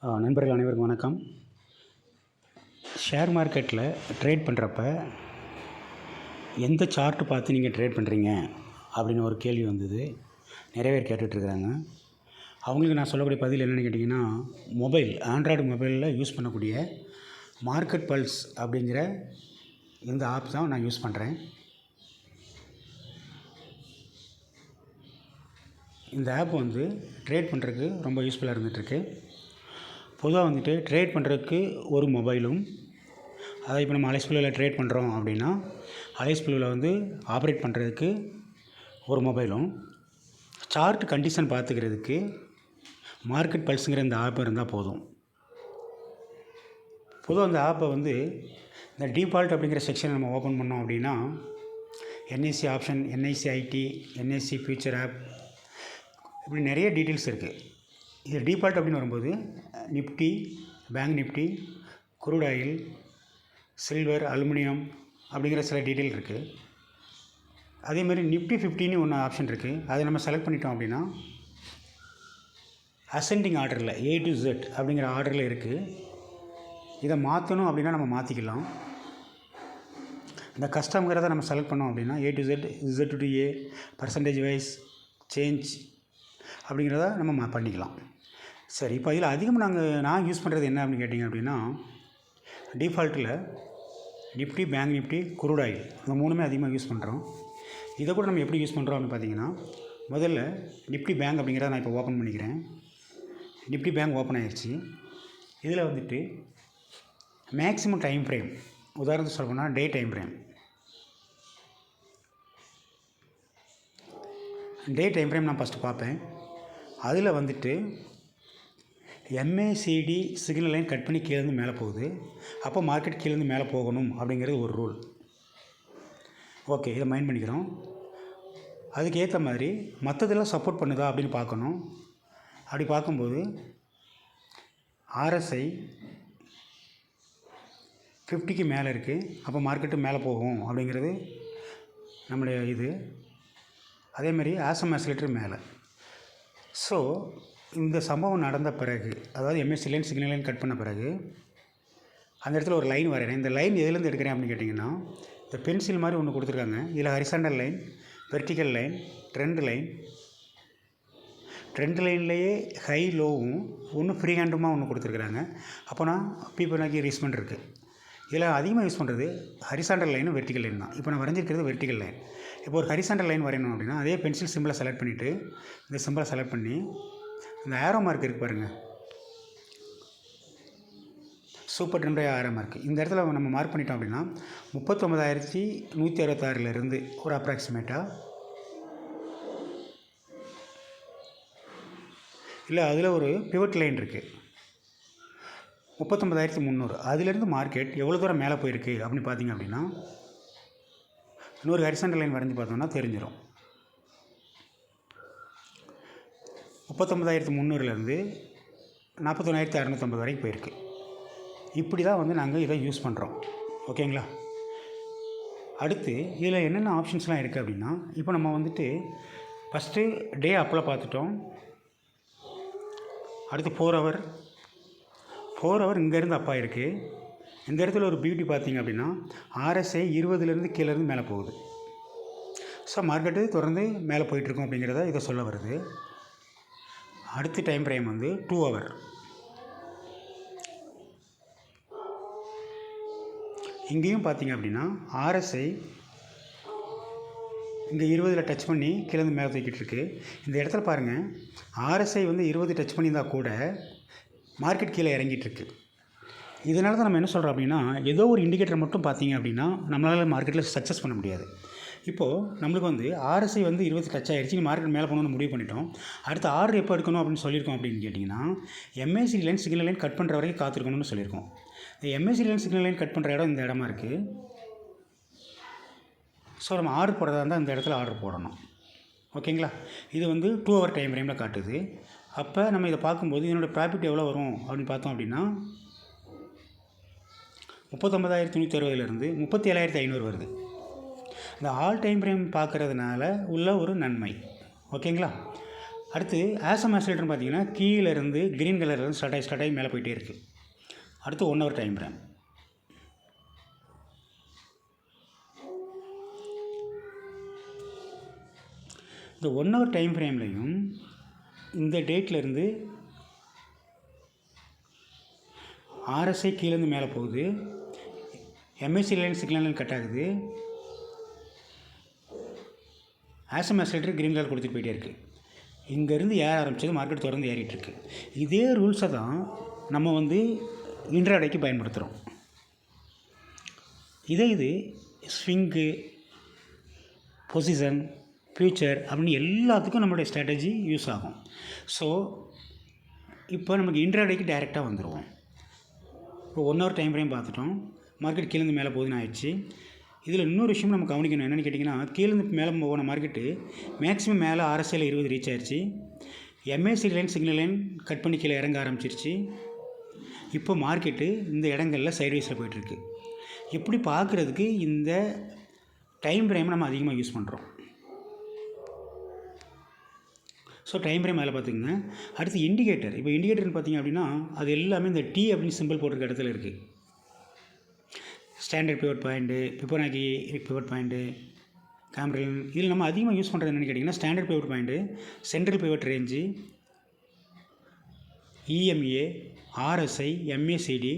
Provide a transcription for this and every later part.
நண்பர்கள் அனைவருக்கும் வணக்கம். ஷேர் மார்க்கெட்டில் ட்ரேட் பண்ணுறப்ப எந்த சார்ட்டு பார்த்து நீங்கள் ட்ரேட் பண்ணுறீங்க அப்படின்னு ஒரு கேள்வி வந்தது. நிறைய பேர் கேட்டுட்ருக்குறாங்க. அவங்களுக்கு நான் சொல்லக்கூடிய பதில் என்னென்னு கேட்டிங்கன்னா, ஆண்ட்ராய்டு மொபைலில் யூஸ் பண்ணக்கூடிய மார்க்கெட் பல்ஸ் அப்படிங்கிற இந்த ஆப் தான் நான் யூஸ் பண்ணுறேன். இந்த ஆப் ட்ரேட் பண்ணுறதுக்கு ரொம்ப யூஸ்ஃபுல்லாக இருந்துகிட்ருக்கு. பொதுவாக ட்ரேட் பண்ணுறதுக்கு ஒரு மொபைலும், அதை இப்போ நம்ம அலைஸ்புல்லில் ட்ரேட் பண்ணுறோம் அப்படின்னா அலைஸ்புல்லில் ஆப்ரேட் பண்ணுறதுக்கு ஒரு மொபைலும், சார்ட் கண்டிஷன் பார்த்துக்கிறதுக்கு மார்க்கெட் பல்ஸுங்கிற இந்த ஆப் இருந்தால் போதும். பொதுவாக அந்த ஆப்பை இந்த டிஃபால்ட் அப்படிங்கிற செக்ஷனை நம்ம ஓப்பன் பண்ணோம் அப்படின்னா NSC option, NIC ID, NSC future app, இப்படி நிறைய டீட்டெயில்ஸ் இருக்குது. இது டிஃபால்ட் அப்படின்னு வரும்போது Nifty, bank Nifty, crude oil, silver, aluminium அப்படிங்கிற சில டீட்டெயில் இருக்குது. அதேமாதிரி நிஃப்டி 50ன்னு ஒன்று ஆப்ஷன் இருக்குது. அதை நம்ம செலக்ட் பண்ணிட்டோம் அப்படின்னா அசெண்டிங் ஆர்டரில் A to Z அப்படிங்கிற ஆர்டரில் இருக்குது. இதை மாற்றணும் அப்படின்னா நம்ம மாற்றிக்கலாம். இந்த கஸ்டம்ங்கிறத நம்ம செலக்ட் பண்ணோம் அப்படின்னா A to Z, Z to A, percentage wise, change அப்படிங்கிறத நம்ம பண்ணிக்கலாம். சரி, இப்போ இதில் அதிகமாக நான் யூஸ் பண்ணுறது என்ன அப்படின்னு கேட்டிங்க அப்படின்னா, டிஃபால்ட்டில் Nifty, bank Nifty, crude oil, இந்த மூணுமே அதிகமாக யூஸ் பண்ணுறோம். இதை கூட நம்ம எப்படி யூஸ் பண்ணுறோம் அப்படின்னு பார்த்தீங்கன்னா, முதல்ல நிஃப்டி பேங்க் அப்படிங்கிறத நான் இப்போ ஓப்பன் பண்ணிக்கிறேன். நிஃப்டி பேங்க் ஓப்பன் ஆகிடுச்சு. இதில் மேக்ஸிமம் டைம் ஃப்ரேம், உதாரணத்துக்கு சொல்ல போனால் டே டைம் ஃப்ரேம் நான் ஃபஸ்ட்டு பார்ப்பேன். அதில் MACD சிக்னல் லைன் கட் பண்ணி கீழேருந்து மேலே போகுது. அப்போ மார்க்கெட் கீழேருந்து மேலே போகணும் அப்படிங்கிறது ஒரு ரூல். ஓகே, இதை மைண்ட் பண்ணிக்கிறோம். அதுக்கேற்ற மாதிரி மற்றதெல்லாம் சப்போர்ட் பண்ணுதா அப்படின்னு பார்க்கணும். அப்படி பார்க்கும்போது RSI 50க்கு மேலே இருக்குது. அப்போ மார்க்கெட்டு மேலே போகும் அப்படிங்கிறது நம்முடைய இது. அதேமாதிரி ஆசம் ஆசிலேட்டர் மேலே. ஸோ இந்த சம்பவம் நடந்த பிறகு, அதாவது MACD line signal line cut பண்ண பிறகு அந்த இடத்துல ஒரு லைன் வரைகிறேன். இந்த லைன் எதுலேருந்து எடுக்கிறேன் அப்படின்னு கேட்டிங்கன்னா, இந்த பென்சில் மாதிரி ஒன்று கொடுத்துருக்காங்க. இதில் horizontal line, vertical line, trend லைன்லேயே ஹை லோவும் ஒன்று ஃப்ரீ ஹேண்டுமாக ஒன்று கொடுத்துருக்குறாங்க. அப்போனா பீப்புளாக்கி ரீஸ்மெண்ட் இருக்குது. இதில் அதிகமாக யூஸ் பண்ணுறது ஹரிசாண்டல் லைனும் வெர்டிக்கல் லைன் தான். இப்போ நான் வரைஞ்சிருக்கிறது வெர்டிக்கல் லைன். இப்போ ஒரு ஹரிசாண்டல் லைன் வரையணும் அப்படின்னா அதே பென்சில் சிம்பிளை செலக்ட் பண்ணிவிட்டு இந்த சிம்பிளை செலக்ட் பண்ணி இந்த ஆரோ மார்க் இருக்குது பாருங்கள், சூப்பர் ட்ரெண்ட் ஆரோ மார்க், இந்த இடத்துல நம்ம மார்க் பண்ணிட்டோம் அப்படின்னா 39,166 ஒரு அப்ராக்சிமேட்டாக இல்லை, அதில் ஒரு பிவட் லைன் இருக்குது 39,300. அதிலேருந்து மார்க்கெட் எவ்வளோ தூரம் மேலே போயிருக்கு அப்படின்னு பார்த்தீங்க அப்படின்னா இன்னொரு ஹரிசாண்டல் லைன் வரைஞ்சி பார்த்தோம்னா தெரிஞ்சிடும். 39,300லேருந்து 41,650 வரைக்கும் போயிருக்கு. இப்படி தான் நாங்கள் இதை யூஸ் பண்ணுறோம். ஓகேங்களா? அடுத்து இதில் என்னென்ன ஆப்ஷன்ஸ்லாம் இருக்குது அப்படின்னா, இப்போ நம்ம ஃபஸ்ட்டு டே அப்பில் பார்த்துட்டோம். அடுத்து 4 ஹவர் இங்கேருந்து அப்பா இருக்குது. இந்த இடத்துல ஒரு பியூட்டி பார்த்திங்க அப்படின்னா RSI 20லேருந்து கீழேருந்து மேலே போகுது. ஸோ மார்க்கெட்டு தொடர்ந்து மேலே போயிட்டுருக்கோம் அப்படிங்கிறத இதை சொல்ல வருது. அடுத்த டைம் ஃப்ரேம் 2 ஹவர். இங்கேயும் பார்த்திங்க அப்படின்னா RSI இங்கே 20ல் டச் பண்ணி கீழேருந்து மேலே தூக்கிட்டு இருக்கு. இந்த இடத்துல பாருங்கள், RSI 20 டச் பண்ணியிருந்தால் கூட மார்க்கெட் கீழே இறங்கிட்டுருக்கு. இதனால தான் நம்ம என்ன சொல்கிறோம் அப்படின்னா, ஏதோ ஒரு இண்டிகேட்டர் மட்டும் பார்த்தீங்க அப்படின்னா நம்மளால் மார்க்கெட்டில் சக்ஸஸ் பண்ண முடியாது. இப்போது நம்மளுக்கு RSI 20 டச் ஆகிடுச்சு, மார்க்கெட் மேலே போகணுன்னு முடிவு பண்ணிட்டோம். அடுத்து ஆர்டர் எப்போ எடுக்கணும் அப்படின்னு சொல்லியிருக்கோம் அப்படின்னு கேட்டிங்கன்னா, MACD line signal line cut பண்ணுற வரைக்கும் காத்திருக்கணும்னு சொல்லியிருக்கோம். இந்த MACD line signal line cut பண்ணுற இடம் இந்த இடமா இருக்குது. ஸோ நம்ம ஆர்டர் போடுறதா இருந்தால் இந்த இடத்துல ஆர்டர் போடணும். ஓகேங்களா? இது 2 ஹவர் டைம் ஃப்ரேமில் காட்டுது. அப்போ நம்ம இதை பார்க்கும்போது என்னோடய ப்ராஃபிட் எவ்வளோ வரும் அப்படின்னு பார்த்தோம் அப்படின்னா 39,160லேருந்து 37,500 வருது. இந்த ஆல் டைம் ஃப்ரேம் பார்க்குறதுனால உள்ள ஒரு நன்மை. ஓகேங்களா? அடுத்து ஆசம் ஆசிலேட்டர்னு பார்த்தீங்கன்னா கீழேருந்து க்ரீன் கலர்லேருந்து ஸ்டார்ட் ஆகி மேலே போயிட்டே இருக்குது. அடுத்து 1 ஹவர் டைம் ஃப்ரேம். இந்த 1 ஹவர் டைம் ஃப்ரேம்லையும் இந்த டேட்லேருந்து ஆர்எஸ்ஐ கீழேருந்து மேலே போகுது, MAC line signal line cut ஆகுது, ஆசம் ஆசிலேட்டர் க்ரீன் கலர் கொடுத்துட்டு போயிட்டே இருக்குது. இங்கேருந்து ஏற ஆரம்பித்தது மார்க்கெட் தொடர்ந்து ஏறிட்டுருக்கு. இதே ரூல்ஸை தான் நம்ம வந்து இன்ட்ராடேக்கு பயன்படுத்துகிறோம். இது ஸ்விங்கு, பொசிஷன், ஃப்யூச்சர் அப்படின்னு எல்லாத்துக்கும் நம்மளுடைய ஸ்ட்ராட்டஜி யூஸ் ஆகும். ஸோ இப்போ நமக்கு இன்ட்ராடேக்கு டைரெக்டாக வந்துடுவோம். இப்போ 1 ஹவர் டைம் ஃப்ரேம் பார்த்துட்டோம். மார்க்கெட் கீழேருந்து மேலே போகுதுன்னு ஆயிடுச்சு. இதில் இன்னொரு விஷயம் நம்ம கவனிக்கணும். என்னென்னு கேட்டிங்கன்னா, கீழேருந்து மேலே போன மார்க்கெட்டு மேக்ஸிமம் மேலே RSIயில் 20 ரீச் ஆயிடுச்சு. MACD line signal line cut பண்ணி கீழே இறங்க ஆரம்பிச்சிருச்சு. இப்போ மார்க்கெட்டு இந்த இடங்களில் சைட்வேஸில் போய்ட்டுருக்கு. எப்படி பார்க்குறதுக்கு இந்த டைம் ஃப்ரேமை நம்ம அதிகமாக யூஸ் பண்ணுறோம். ஸோ டைம் ஃப்ரேம் மேலே பார்த்துக்குங்க. அடுத்து இண்டிகேட்டர். இப்போ இண்டிகேட்டர்னு பார்த்திங்க அப்படின்னா அது எல்லாமே இந்த T அப்படின்னு சிம்பிள் போட்டிருக்க இடத்துல இருக்குது. Standard pivot point, Fibonacci pivot point, கேம்ப்ரில். இதில் நம்ம அதிகமாக யூஸ் பண்ணுறது என்னென்னு கேட்டிங்கன்னா standard pivot point, central pivot range, EMA, RSI, MACD,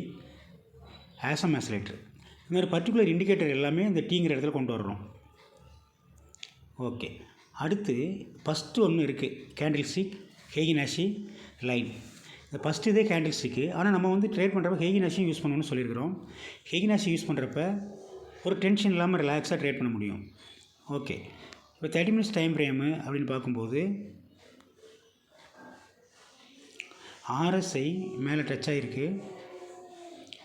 awesome oscillator. இந்த மாதிரி பர்டிகுலர் இண்டிகேட்டர் எல்லாமே இந்த டீங்கிற இடத்துல கொண்டு வர்றோம். ஓகே. அடுத்து ஃபஸ்ட்டு ஒன்று இருக்குது, கேண்டில் ஸ்டிக், ஹேகினாஷி லைன். இந்த ஃபஸ்ட்டு இதே கேண்டில் ஸ்டிக்கு. ஆனால் நம்ம வந்து ட்ரேட் பண்ணுறப்ப ஹேகினாஷியும் யூஸ் பண்ணணும்னு சொல்லியிருக்கிறோம். ஹேகினாஷி யூஸ் பண்ணுறப்ப ஒரு டென்ஷன் இல்லாமல் ரிலாக்ஸாக ட்ரேட் பண்ண முடியும். ஓகே. இப்போ 30 மினிட்ஸ் டைம் ஃப்ரேமு அப்படின்னு பார்க்கும்போது RSI மேலே டச் ஆகிருக்கு,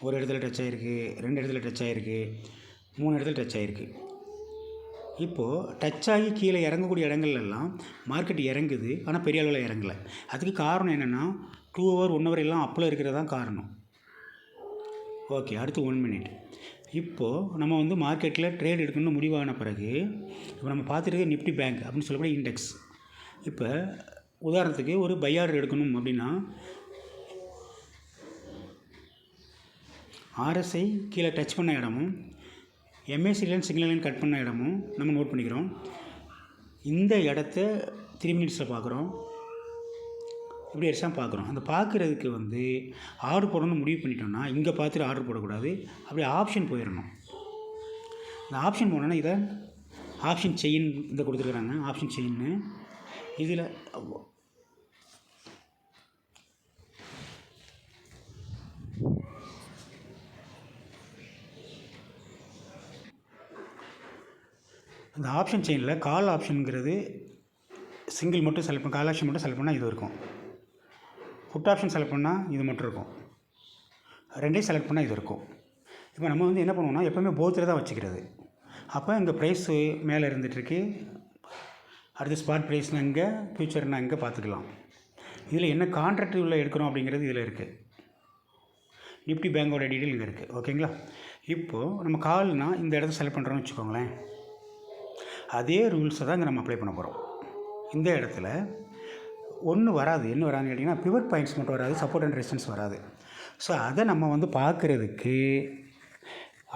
ஒரு இடத்துல டச் ஆகிருக்கு, 2 இடத்துல டச் ஆகிருக்கு, 3 இடத்துல டச் ஆகிருக்கு. இப்போது டச் ஆகி கீழே இறங்கக்கூடிய இடங்கள்லாம் மார்க்கெட் இறங்குது, ஆனால் பெரிய அளவில் இறங்கலை. அதுக்கு காரணம் என்னென்னா 2 ஹவர் 1 ஹவர் எல்லாம் அப்பில் இருக்கிறதான் காரணம். ஓகே. அடுத்து 1 மினிட். இப்போது நம்ம வந்து மார்க்கெட்டில் ட்ரேட் எடுக்கணும்னு முடிவான பிறகு இப்போ நம்ம பார்த்துட்டு நிஃப்டி பேங்க் அப்படின்னு சொல்லக்கூடிய இண்டெக்ஸ். இப்போ உதாரணத்துக்கு ஒரு பை ஆர்டர் எடுக்கணும் அப்படின்னா RSI கீழே டச் பண்ண இடமும் MACD line signal line cut பண்ண இடமும் நம்ம நோட் பண்ணிக்கிறோம். இந்த இடத்த 3 மினிட்ஸில் பார்க்குறோம். இப்படி அடிச்சா பார்க்குறோம். அந்த பார்க்குறதுக்கு வந்து ஆர்டர் போடணும்னு முடிவு பண்ணிட்டோம்னா இங்கே பார்த்துட்டு ஆர்டர் போடக்கூடாது, அப்படி ஆப்ஷன் போயிடணும். இந்த ஆப்ஷன் போனோன்னா இதை ஆப்ஷன் செயின் இதை கொடுத்துருக்குறாங்க, ஆப்ஷன் செயின்னு. இதில் இந்த ஆப்ஷன் செயினில் கால் ஆப்ஷனுங்கிறது சிங்கிள் மட்டும் செலக்ட் பண்ண, கால் ஆப்ஷன் மட்டும் செலக்ட் பண்ணால் இது இருக்கும். புட் ஆப்ஷன் செலக்ட் பண்ணால் இது மட்டும் இருக்கும். ரெண்டையும் செலக்ட் பண்ணால் இது இருக்கும். இப்போ நம்ம வந்து என்ன பண்ணுவோம்னா எப்போவுமே போத்தில் தான் வச்சுக்கிறது. அப்போ இங்கே ப்ரைஸு மேலே இருந்துகிட்ருக்கு, அடுத்து ஸ்பாட் ப்ரைஸ்னால் இங்கே, ஃப்யூச்சர்னால் இங்கே பார்த்துக்கலாம். இதில் என்ன கான்ட்ராக்ட் உள்ள எடுக்கிறோம் அப்படிங்கிறது இதில் இருக்குது. நிஃப்டி பேங்கோட டீட்டெயில் இங்கே இருக்குது. ஓகேங்களா. இப்போது நம்ம கால்னால் இந்த இடத்த செலக்ட் பண்ணுறோன்னு வச்சுக்கோங்களேன். அதே ரூல்ஸை தான் இங்கே நம்ம அப்ளை பண்ண போகிறோம். இந்த இடத்துல ஒன்று வராது. என்ன வராதுன்னு கேட்டிங்கன்னா பிவட் பாயிண்ட்ஸ் மட்டும் வராது, சப்போர்ட் அண்ட் ரெசிஸ்டன்ஸ் வராது. ஸோ அதை நம்ம வந்து பார்க்குறதுக்கு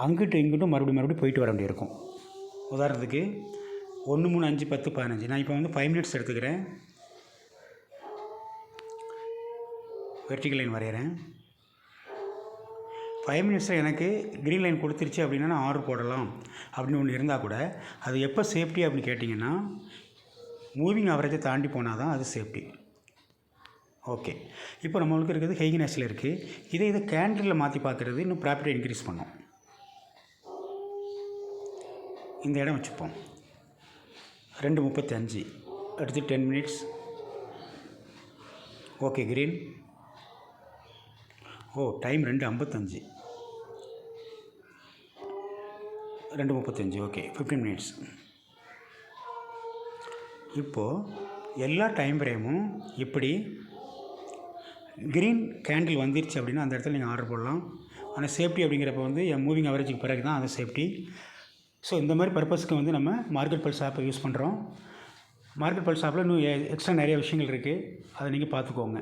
அங்கிட்டும் இங்கிட்டும் மறுபடியும் போயிட்டு வர வேண்டியிருக்கும். உதாரணத்துக்கு 1, 3, 5, 10, 15. நான் இப்போ வந்து 5 மினிட்ஸ் எடுத்துக்கிறேன். வெர்டிகல் லைன் வரைகிறேன். 5 மினிட்ஸில் எனக்கு க்ரீன் லைன் கொடுத்துருச்சு அப்படின்னா நான் ஆர்டர் போடலாம் அப்படின்னு ஒன்று இருந்தால் கூட அது எப்போ சேஃப்டி அப்படின்னு கேட்டிங்கன்னா மூவிங் ஆவரேஜை தாண்டி போனால் தான் அது சேஃப்டி. ஓகே. இப்போ நம்மளுக்கு இருக்கிறது ஹேகினாஷியில் இருக்குது. இதை கேண்டிலில் மாற்றி பார்க்குறது இன்னும் ப்ராஃபிட்டை இன்க்ரீஸ் பண்ணும். இந்த இடம் வச்சுப்போம். 2:35 அடுத்து 10 minutes. Okay. Green. Time 2:55, 2:35. Okay. 15 minutes. இப்போது எல்லா டைம் ஃப்ரேமும் இப்படி க்ரீன் கேண்டில் வந்துருச்சு அப்படின்னா அந்த இடத்துல நீங்கள் ஆர்டர் போடலாம். ஆனால் சேஃப்டி அப்படிங்கிறப்ப வந்து மூவிங் அவரேஜுக்கு பிறகு தான் அது சேஃப்டி. ஸோ இந்த மாதிரி பர்பஸ்க்கு வந்து நம்ம மார்க்கெட் பல்ஸ் ஆப்பை யூஸ் பண்ணுறோம். மார்க்கெட் பல்ஸ் ஆப்பில் இன்னும் எக்ஸ்ட்ரா நிறைய விஷயங்கள் இருக்குது, அதை நீங்கள் பார்த்துக்கோங்க.